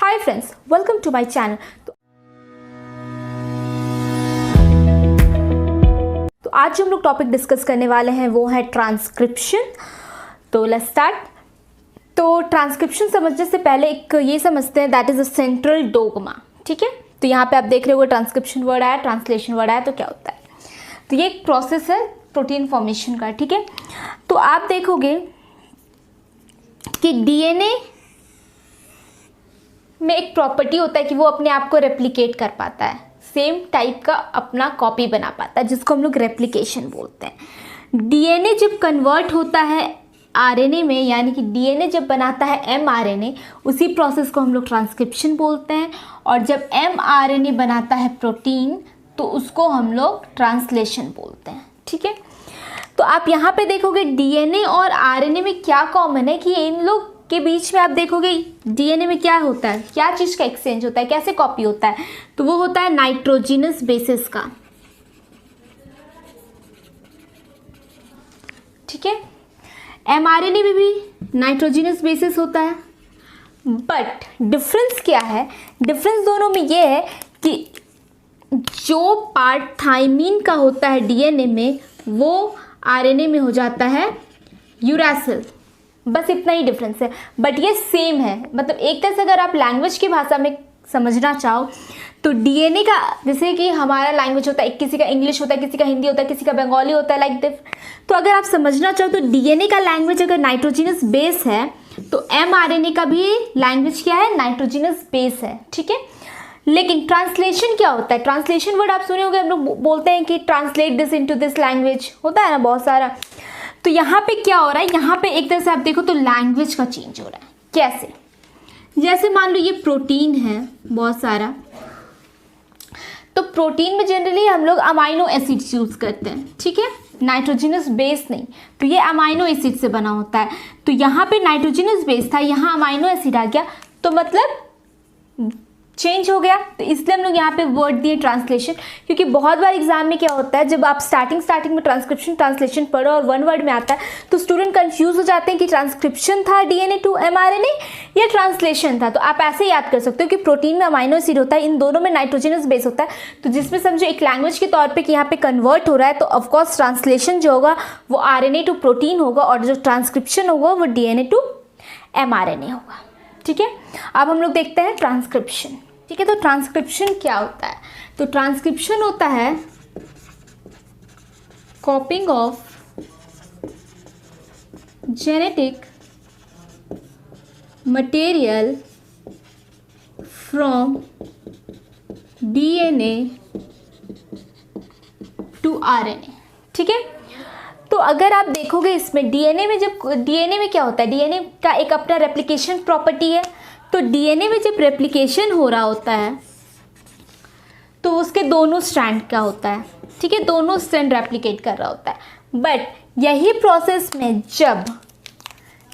Hi friends, welcome to my channel. तो आज जो हम लोग टॉपिक डिस्कस करने वाले हैं वो है ट्रांसक्रिप्शन। तो लेट्स स्टार्ट। तो ट्रांसक्रिप्शन समझने से पहले एक ये समझते हैं that is a central dogma. ठीक है, तो यहाँ पे आप देख रहे हो ट्रांसक्रिप्शन वर्ड आया, ट्रांसलेशन वर्ड आया, तो क्या होता है? तो ये एक प्रोसेस है प्रोटीन फॉर्मेशन का। ठीक है, तो आप देखोगे कि डीएनए में एक प्रॉपर्टी होता है कि वो अपने आप को रेप्लिकेट कर पाता है, सेम टाइप का अपना कॉपी बना पाता है, जिसको हम लोग रेप्लिकेशन बोलते हैं। डीएनए जब कन्वर्ट होता है आरएनए में, यानी कि डीएनए जब बनाता है एमआरएनए, उसी प्रोसेस को हम लोग ट्रांसक्रिप्शन बोलते हैं। और जब एमआरएनए बनाता है प्रोटीन, तो उसको हम लोग ट्रांसलेशन बोलते हैं। ठीक है, तो आप यहाँ पे देखोगे डीएनए और आरएनए में क्या कॉमन है कि इन लोग के बीच में आप देखोगे डीएनए में क्या होता है, क्या चीज़ का एक्सचेंज होता है, कैसे कॉपी होता है, तो वो होता है नाइट्रोजिनस बेसिस का। ठीक है, एमआरएनए में भी नाइट्रोजिनस बेसिस होता है, बट डिफरेंस क्या है? डिफरेंस दोनों में ये है कि जो पार्ट थाइमीन का होता है डीएनए में, वो आरएनए में हो जाता है यूरासिल। बस इतना ही डिफरेंस है, बट ये सेम है। मतलब एक तरह से अगर आप लैंग्वेज की भाषा में समझना चाहो तो डीएनए का, जैसे कि हमारा लैंग्वेज होता है, किसी का इंग्लिश होता है, किसी का हिंदी होता है, किसी का बंगाली होता है, लाइक दिस। तो अगर आप समझना चाहो तो डीएनए का लैंग्वेज अगर नाइट्रोजिनस बेस है, तो एमआरएनए का भी लैंग्वेज क्या है? नाइट्रोजिनस बेस है। ठीक है, लेकिन ट्रांसलेशन क्या होता है? ट्रांसलेशन वर्ड आप सुने होंगे, हम लोग बोलते हैं कि translate this into this language, होता है ना बहुत सारा। तो यहाँ पे क्या हो रहा है? यहाँ पे एक तरह से आप देखो तो लैंग्वेज का चेंज हो रहा है। कैसे? जैसे मान लो ये प्रोटीन है बहुत सारा, तो प्रोटीन में जनरली हम लोग अमाइनो एसिड्स यूज करते हैं। ठीक है, नाइट्रोजिनस बेस नहीं, तो ये अमाइनो एसिड से बना होता है। तो यहाँ पे नाइट्रोजिनस बेस था, यहाँ अमाइनो एसिड आ गया, तो मतलब चेंज हो गया। तो इसलिए हम लोग यहाँ पे वर्ड दिए ट्रांसलेशन, क्योंकि बहुत बार एग्जाम में क्या होता है, जब आप स्टार्टिंग में ट्रांसक्रिप्शन ट्रांसलेशन पढ़ो और वन वर्ड में आता है, तो स्टूडेंट कंफ्यूज हो जाते हैं कि ट्रांसक्रिप्शन था डीएनए टू एमआरएनए या ट्रांसलेशन था। तो आप ऐसे याद कर सकते हो कि प्रोटीन में अमाइनो एसिड होता है, इन दोनों में नाइट्रोजिनस बेस होता है। तो जिसमें समझो एक लैंग्वेज के तौर पर कि यहाँ पे कन्वर्ट हो रहा है, तो ऑफकोर्स ट्रांसलेशन जो होगा वो आरएनए टू प्रोटीन होगा, और जो ट्रांसक्रिप्शन होगा वो डीएनए टू एमआरएनए होगा। ठीक है, अब हम लोग देखते हैं ट्रांसक्रिप्शन। ठीक है, तो ट्रांसक्रिप्शन क्या होता है? तो ट्रांसक्रिप्शन होता है copying of genetic material from DNA to RNA. ठीक है, तो अगर आप देखोगे इसमें डीएनए में, जब डीएनए में क्या होता है, डीएनए का एक अपना रेप्लिकेशन प्रॉपर्टी है। तो डीएनए में जब रेप्लिकेशन हो रहा होता है तो उसके दोनों स्ट्रैंड का होता है। ठीक है, दोनों स्ट्रैंड रेप्लिकेट कर रहा होता है। बट यही प्रोसेस में जब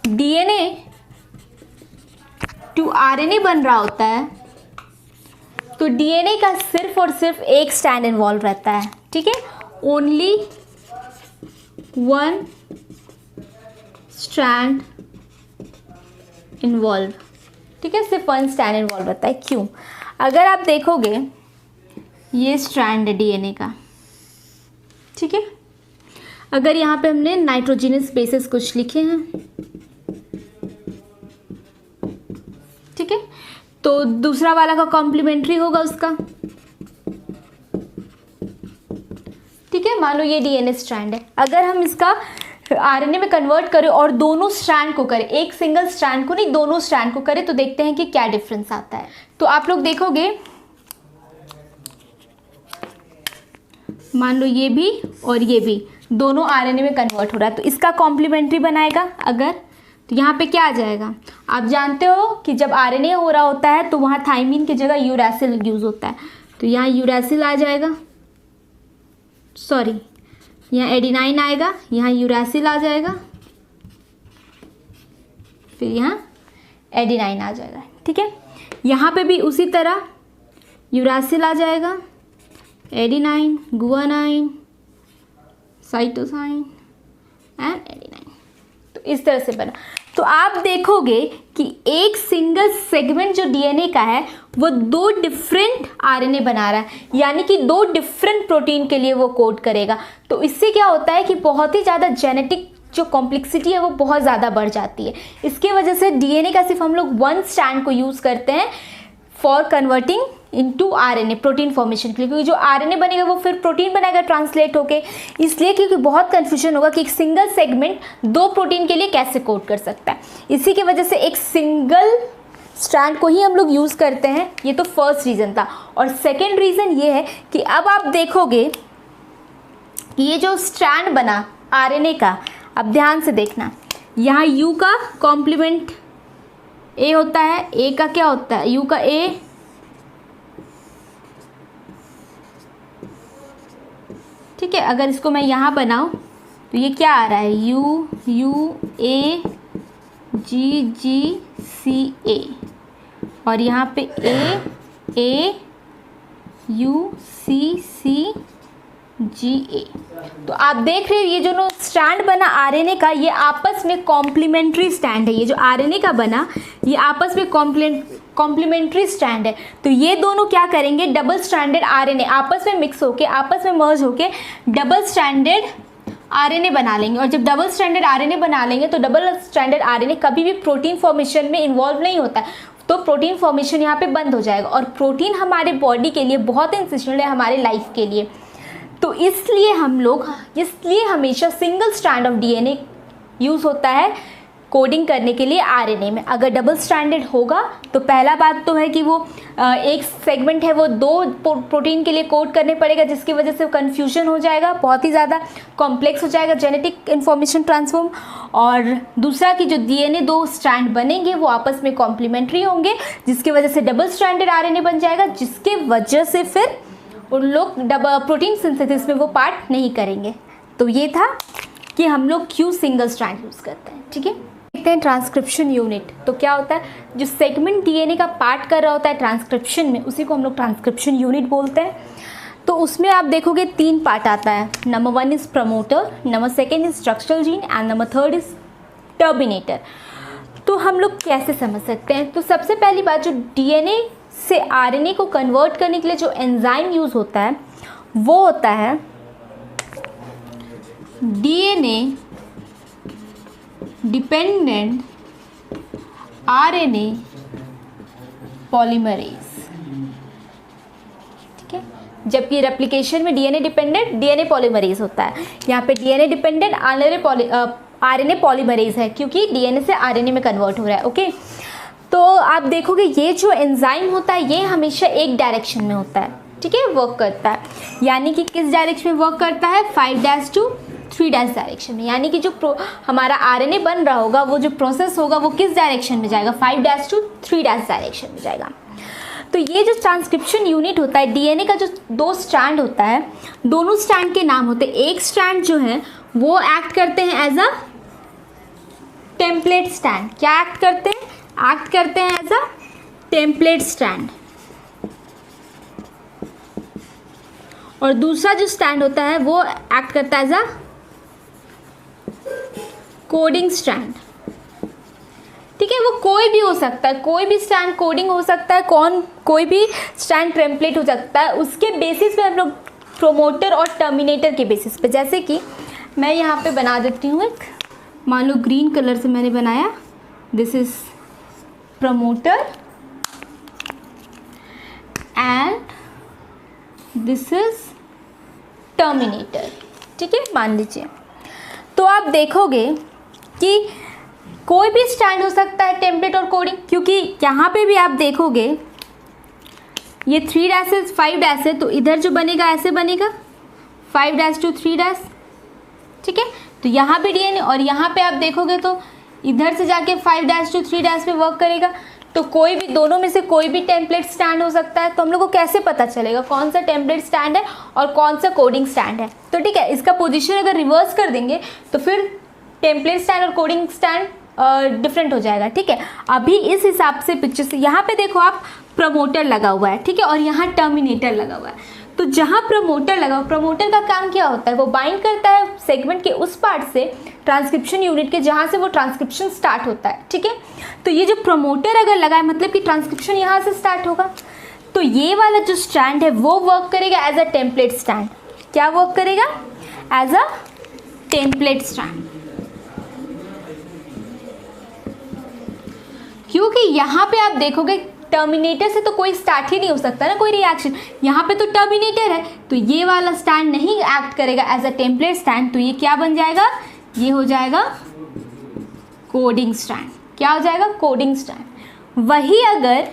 डीएनए टू आरएनए बन रहा होता है, तो डीएनए का सिर्फ और सिर्फ एक स्ट्रैंड इन्वॉल्व रहता है। ठीक है, ओनली वन स्ट्रैंड इन्वॉल्व। ठीक है, सिर्फ वन स्ट्रैंड इन्वॉल्व रहता है। क्यों? अगर आप देखोगे ये स्ट्रैंड है डीएनए का। ठीक है, अगर यहाँ पे हमने नाइट्रोजिनस बेसिस कुछ लिखे हैं, ठीक है, तो दूसरा वाला का कॉम्प्लीमेंट्री होगा उसका। ठीक है, मान लो ये डीएनए स्ट्रैंड है, अगर हम इसका आरएनए में कन्वर्ट करें और दोनों स्ट्रैंड को करें, एक सिंगल स्ट्रैंड को नहीं, दोनों स्ट्रैंड को करें, तो देखते हैं कि क्या डिफरेंस आता है। तो आप लोग देखोगे, मान लो ये भी और ये भी दोनों आरएनए में कन्वर्ट हो रहा है, तो इसका कॉम्प्लीमेंट्री बनाएगा अगर, तो यहाँ पे क्या आ जाएगा? आप जानते हो कि जब आरएनए हो रहा होता है तो वहाँ थाइमीन की जगह यूरासिल यूज होता है, तो यहाँ यूरासिल आ जाएगा, सॉरी यहाँ एडिनाइन आएगा, यहाँ यूरासिल आ जाएगा, फिर यहाँ एडिनाइन आ जाएगा। ठीक है, यहाँ पे भी उसी तरह यूरासिल आ जाएगा, adenine, guanine, cytosine and adenine. तो इस तरह से बना। तो आप देखोगे कि एक सिंगल सेगमेंट जो डीएनए का है वो 2 डिफरेंट आरएनए बना रहा है, यानी कि 2 डिफरेंट प्रोटीन के लिए वो कोड करेगा। तो इससे क्या होता है कि बहुत ही ज़्यादा जेनेटिक जो कॉम्प्लेक्सिटी है वो बहुत ज़्यादा बढ़ जाती है। इसके वजह से डीएनए का सिर्फ हम लोग 1 स्ट्रैंड को यूज़ करते हैं for converting into RNA, protein formation के लिए, क्योंकि जो आरएनए बनेगा वो फिर प्रोटीन बनाएगा ट्रांसलेट होके। इसलिए क्योंकि बहुत कन्फ्यूजन होगा कि एक सिंगल सेगमेंट 2 प्रोटीन के लिए कैसे कोड कर सकता है, इसी की वजह से एक सिंगल स्ट्रैंड को ही हम लोग यूज़ करते हैं। ये तो फर्स्ट रीज़न था। और सेकेंड रीज़न ये है कि अब आप देखोगे कि ये जो स्ट्रैंड बना आरएनए का, अब ध्यान से देखना, यहाँ यू का कॉम्प्लीमेंट ए होता है, ए का क्या होता है, यू का ए, ठीक है। अगर इसको मैं यहाँ बनाऊँ तो ये क्या आ रहा है, यू यू ए जी जी सी ए, और यहाँ पे ए यू सी सी जी ए। तो आप देख रहे हो ये जो स्ट्रैंड बना आरएनए का, ये आपस में कॉम्प्लीमेंट्री स्ट्रैंड है। ये जो आरएनए का बना ये आपस में कॉम्प्लीमेंट्री स्ट्रैंड है। तो ये दोनों क्या करेंगे, डबल स्ट्रैंडेड आरएनए आपस में मिक्स होके, आपस में मर्ज होके डबल स्ट्रैंडेड आरएनए बना लेंगे। और जब डबल स्ट्रैंडेड आरएनए बना लेंगे तो डबल स्ट्रैंडेड आरएनए कभी भी प्रोटीन फॉर्मेशन में इन्वॉल्व नहीं होता है, तो प्रोटीन फॉर्मेशन यहाँ पे बंद हो जाएगा। और प्रोटीन हमारे बॉडी के लिए बहुत एसेंशियल है, हमारे लाइफ के लिए। तो इसलिए हमेशा single strand of DNA use होता है कोडिंग करने के लिए आरएनए में। अगर डबल स्ट्रैंडेड होगा तो पहला बात तो है कि वो एक सेगमेंट है वो 2 प्रोटीन के लिए कोड करने पड़ेगा, जिसकी वजह से कन्फ्यूजन हो जाएगा, बहुत ही ज़्यादा कॉम्प्लेक्स हो जाएगा जेनेटिक इन्फॉर्मेशन ट्रांसफॉर्म। और दूसरा कि जो डीएनए 2 स्ट्रैंड बनेंगे वो आपस में कॉम्प्लीमेंट्री होंगे, जिसकी वजह से डबल स्ट्रैंडेड आरएनए बन जाएगा, जिसके वजह से फिर उन लोग प्रोटीन सिंथेसिस में वो पार्ट नहीं करेंगे। तो ये था कि हम लोग क्यों सिंगल स्ट्रैंड यूज़ करते हैं, ठीक है। देखते हैं ट्रांसक्रिप्शन यूनिट। तो क्या होता है, जो सेगमेंट डीएनए का पार्ट कर रहा होता है ट्रांसक्रिप्शन में, उसी को हम लोग ट्रांसक्रिप्शन यूनिट बोलते हैं। तो उसमें आप देखोगे 3 पार्ट आता है। Number 1 is promoter, number 2 is structural gene and number 3 is terminator. तो हम लोग कैसे समझ सकते हैं, तो सबसे पहली बात, जो डीएनए से आरएनए को कन्वर्ट करने के लिए जो एंजाइम यूज़ होता है वो होता है डीएनए डिपेंडेंट आरएनए पॉलीमरेज, ठीक है। जबकि रेप्लिकेशन में डीएनए डिपेंडेंट डीएनए पॉलीमरेज होता है, यहाँ पे डीएनए डिपेंडेंट आरएनए पॉलीमरेज है, क्योंकि डीएनए से आरएनए में कन्वर्ट हो रहा है, ओके। तो आप देखोगे ये जो एंजाइम होता है ये हमेशा एक डायरेक्शन में होता है, ठीक है, वर्क करता है। यानी कि किस डायरेक्शन में वर्क करता है, 5' to 3' डायरेक्शन में। यानी कि जो हमारा आरएनए बन रहा होगा, वो जो प्रोसेस होगा वो किस डायरेक्शन में जाएगा, 5' to 3' डायरेक्शन में जाएगा। तो ये जो ट्रांसक्रिप्शन यूनिट होता है, डीएनए का जो 2 स्ट्रैंड होता है, दोनों स्ट्रैंड के नाम होते हैं। एक स्ट्रैंड जो है वो एक्ट करते हैं एज अ टेम्पलेट स्ट्रैंड। क्या एक्ट करते हैं एज अ टेम्पलेट स्ट्रैंड। और दूसरा जो स्ट्रैंड होता है वो एक्ट करता है एज अ कोडिंग स्ट्रैंड, ठीक है। वो कोई भी हो सकता है, कोई भी स्ट्रैंड कोडिंग हो सकता है, कोई भी स्ट्रैंड टेम्पलेट हो सकता है। उसके बेसिस पे हम लोग प्रोमोटर और टर्मिनेटर के बेसिस पे, जैसे कि मैं यहाँ पे बना देती हूँ एक, मान लो ग्रीन कलर से मैंने बनाया, this is promoter and this is terminator, ठीक है, मान लीजिए। तो आप देखोगे कि कोई भी स्टैंड हो सकता है टेम्पलेट और कोडिंग, क्योंकि यहाँ पे भी आप देखोगे ये 3' से 5' है, तो इधर जो बनेगा ऐसे बनेगा 5' to 3', ठीक है। तो यहाँ पे डीएनए, और यहाँ पे आप देखोगे तो इधर से जाके 5' to 3' पे वर्क करेगा। तो कोई भी, दोनों में से कोई भी टेम्पलेट स्टैंड हो सकता है। तो हम लोग को कैसे पता चलेगा कौन सा टेम्पलेट स्टैंड है और कौन सा कोडिंग स्टैंड है, तो ठीक है, इसका पोजीशन अगर रिवर्स कर देंगे तो फिर टेम्पलेट स्टैंड और कोडिंग स्टैंड डिफरेंट हो जाएगा, ठीक है। अभी इस हिसाब से पिक्चर से यहाँ पे देखो आप, प्रमोटर लगा हुआ है, ठीक है, और यहाँ टर्मिनेटर लगा हुआ है। तो जहाँ प्रमोटर लगा हुआ, प्रमोटर का काम क्या होता है, वो बाइंड करता है सेगमेंट के उस पार्ट से ट्रांसक्रिप्शन यूनिट के, जहाँ से वो ट्रांसक्रिप्शन स्टार्ट होता है। ठीक है, तो ये जो प्रमोटर अगर लगा है मतलब कि ट्रांसक्रिप्शन यहाँ से स्टार्ट होगा, तो ये वाला जो स्ट्रैंड है वो वर्क करेगा एज अ टेम्पलेट स्ट्रैंड। क्या वर्क करेगा? एज अ टेम्पलेट स्ट्रैंड, क्योंकि यहाँ पे आप देखोगे टर्मिनेटर से तो कोई स्टार्ट ही नहीं हो सकता ना कोई रिएक्शन, यहाँ पे तो टर्मिनेटर है, तो ये वाला स्टैंड नहीं एक्ट करेगा एज अ टेम्पलेट स्टैंड, तो ये क्या बन जाएगा? ये हो जाएगा कोडिंग स्टैंड। क्या हो जाएगा? Coding stand. वही अगर,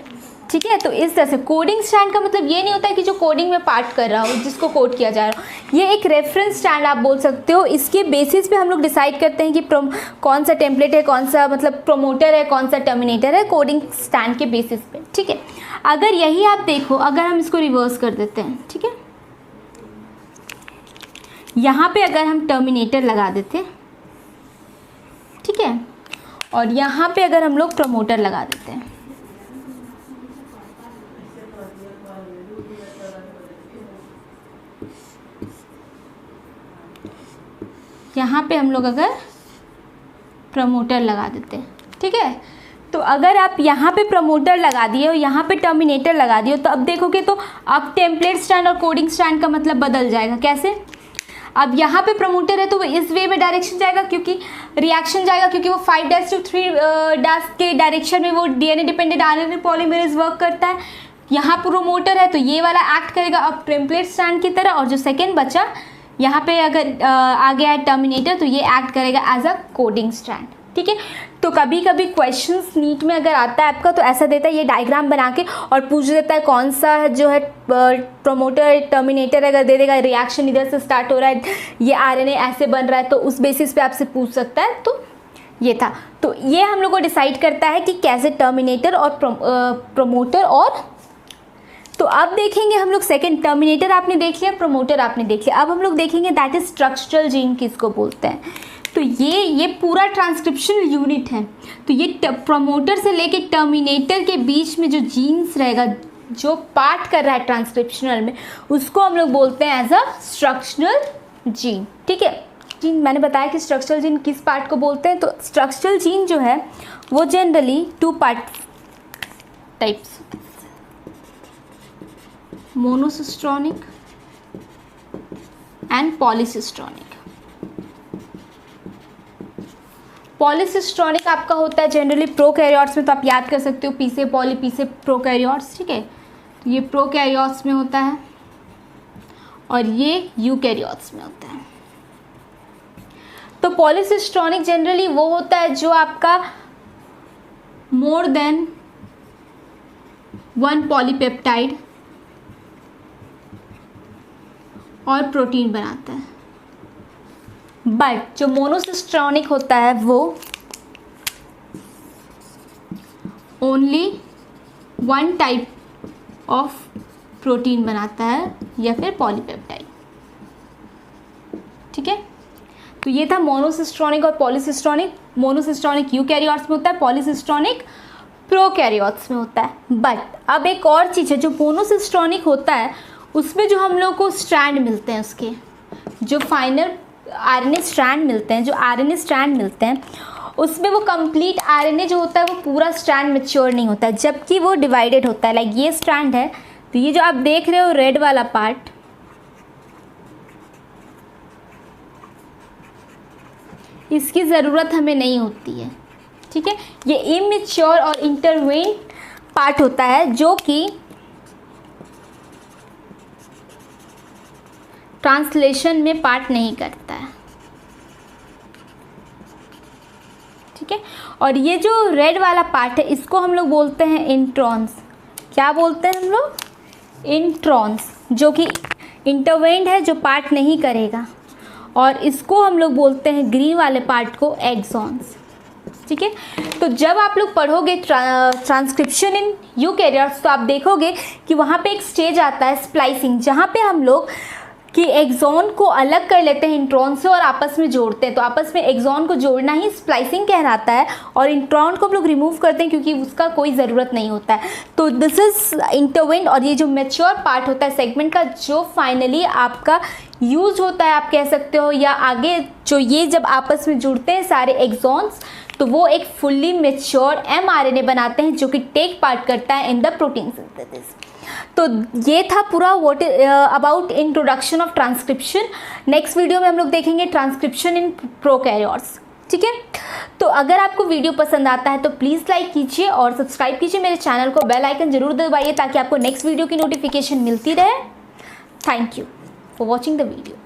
ठीक है, तो इस तरह से कोडिंग स्टैंड का मतलब ये नहीं होता है कि जो कोडिंग में पार्ट कर रहा हो, जिसको कोड किया जा रहा हो, ये एक रेफरेंस स्टैंड आप बोल सकते हो। इसके बेसिस पे हम लोग डिसाइड करते हैं कि कौन सा टेम्पलेट है, कौन सा मतलब प्रोमोटर है, कौन सा टर्मिनेटर है, कोडिंग स्टैंड के बेसिस पे। ठीक है, अगर यही आप देखो, अगर हम इसको रिवर्स कर देते हैं, ठीक है, यहाँ पे अगर हम टर्मिनेटर लगा देते, ठीक है, और यहाँ पे अगर हम लोग प्रमोटर लगा देते हैं, यहाँ पे हम लोग अगर प्रमोटर लगा देते हैं, ठीक है, तो अगर आप यहाँ पे प्रमोटर लगा दिए और यहाँ पे टर्मिनेटर लगा दिए, तो अब देखोगे तो अब टेम्पलेट स्टैंड और कोडिंग स्टैंड का मतलब बदल जाएगा। कैसे? अब यहाँ पे प्रमोटर है तो वो इस वे में डायरेक्शन जाएगा, क्योंकि रिएक्शन जाएगा, क्योंकि वो 5' to 3' के डायरेक्शन में वो DNA dependent RNA polymerase work करता है। यहाँ प्रोमोटर है तो ये वाला एक्ट करेगा अब टेम्पलेट स्टैंड की तरह, और जो सेकेंड बचा यहाँ पे अगर आ गया है टर्मिनेटर, तो ये एक्ट करेगा एज अ कोडिंग स्टैंड। ठीक है, तो कभी कभी क्वेश्चंस नीट में अगर आता है आपका, तो ऐसा देता है ये डायग्राम बना के और पूछ देता है कौन सा जो है प्रोमोटर टर्मिनेटर, अगर दे देगा रिएक्शन इधर से स्टार्ट हो रहा है, ये आरएनए ऐसे बन रहा है, तो उस बेसिस पे आपसे पूछ सकता है। तो ये था, तो ये हम लोग को डिसाइड करता है कि कैसे टर्मिनेटर और प्रोमोटर। और तो अब देखेंगे हम लोग सेकेंड, टर्मिनेटर आपने देख लिया, प्रोमोटर आपने देख लिया, अब हम लोग देखेंगे दैट इज स्ट्रक्चरल जीन किसको बोलते हैं। तो ये पूरा ट्रांसक्रिप्शन यूनिट है, तो ये प्रोमोटर से लेके टर्मिनेटर के बीच में जो जीन्स रहेगा, जो पार्ट कर रहा है ट्रांसक्रिप्शनल में, उसको हम लोग बोलते हैं एज अ स्ट्रक्चरल जीन। ठीक है, जीन मैंने बताया कि स्ट्रक्चरल जीन किस पार्ट को बोलते हैं। तो स्ट्रक्चरल जीन जो है वो generally 2 part types, monocistronic and polycistronic. Polycistronic आपका होता है जनरली प्रोकैरियोट्स में, तो आप याद कर सकते हो पी से पॉली, पी से प्रोकैरियोट्स। ठीक है, तो ये प्रोकैरियोट्स में होता है और ये यूकैरियोट्स में होता है। तो पॉलीसिस्ट्रॉनिक जनरली वो होता है जो आपका मोर देन 1 पॉलीपेप्टाइड और प्रोटीन बनाता है। बट जो मोनोसिस्ट्रॉनिक होता है वो ओनली 1 टाइप ऑफ प्रोटीन बनाता है या फिर पॉलीपेप्टाइड। ठीक है, तो ये था मोनोसिस्ट्रॉनिक और पॉलीसिस्ट्रॉनिक। मोनोसिस्ट्रॉनिक यूकैरियोट्स में होता है, पॉलीसिस्ट्रॉनिक प्रोकैरियोट्स में होता है। बट अब एक और चीज़ है, जो मोनोसिस्ट्रॉनिक होता है उसमें जो हम लोग को स्ट्रैंड मिलते हैं, उसके जो फाइनल आरएनए स्ट्रैंड मिलते हैं, जो आरएनए स्ट्रैंड मिलते हैं, उसमें वो कंप्लीट आरएनए जो होता है वो पूरा स्ट्रैंड मैच्योर नहीं होता है, जबकि वो डिवाइडेड होता है। लाइक ये स्ट्रैंड है, तो ये जो आप देख रहे हो रेड वाला पार्ट, इसकी ज़रूरत हमें नहीं होती है। ठीक है, ये इमैच्योर और इंटरवेन पार्ट होता है जो कि ट्रांसलेशन में पार्ट नहीं करता है। ठीक है, और ये जो रेड वाला पार्ट है इसको हम लोग बोलते हैं इंट्रॉन्स। क्या बोलते हैं हम लोग? इंट्रॉन्स, जो कि इंटरवेन्ड है, जो पार्ट नहीं करेगा। और इसको हम लोग बोलते हैं ग्रीन वाले पार्ट को एक्सॉन्स। ठीक है, तो जब आप लोग पढ़ोगे ट्रांसक्रिप्शन इन यूकैरियोट्स, तो आप देखोगे कि वहाँ पे एक स्टेज आता है स्प्लाइसिंग, जहाँ पे हम लोग कि एक्सॉन को अलग कर लेते हैं इंट्रॉन से और आपस में जोड़ते हैं। तो आपस में एक्सॉन को जोड़ना ही स्प्लाइसिंग कहलाता है और इंट्रॉन को हम लोग रिमूव करते हैं क्योंकि उसका कोई ज़रूरत नहीं होता है। तो दिस इज़ इंटरवेंट। और ये जो मैच्योर पार्ट होता है सेगमेंट का, जो फाइनली आपका यूज होता है आप कह सकते हो, या आगे जो ये जब आपस में जुड़ते हैं सारे एक्सॉन्स, तो वो एक फुल्ली मैच्योर mRNA बनाते हैं जो कि टेक पार्ट करता है इन द प्रोटीन सिंथेसिस। तो ये था पूरा what about introduction of transcription. Next video में हम लोग देखेंगे ट्रांसक्रिप्शन इन प्रोकैरियोट्स। ठीक है, तो अगर आपको वीडियो पसंद आता है तो प्लीज़ लाइक कीजिए और सब्सक्राइब कीजिए मेरे चैनल को, बेल आइकन जरूर दबाइए ताकि आपको नेक्स्ट वीडियो की नोटिफिकेशन मिलती रहे। Thank you for watching the video.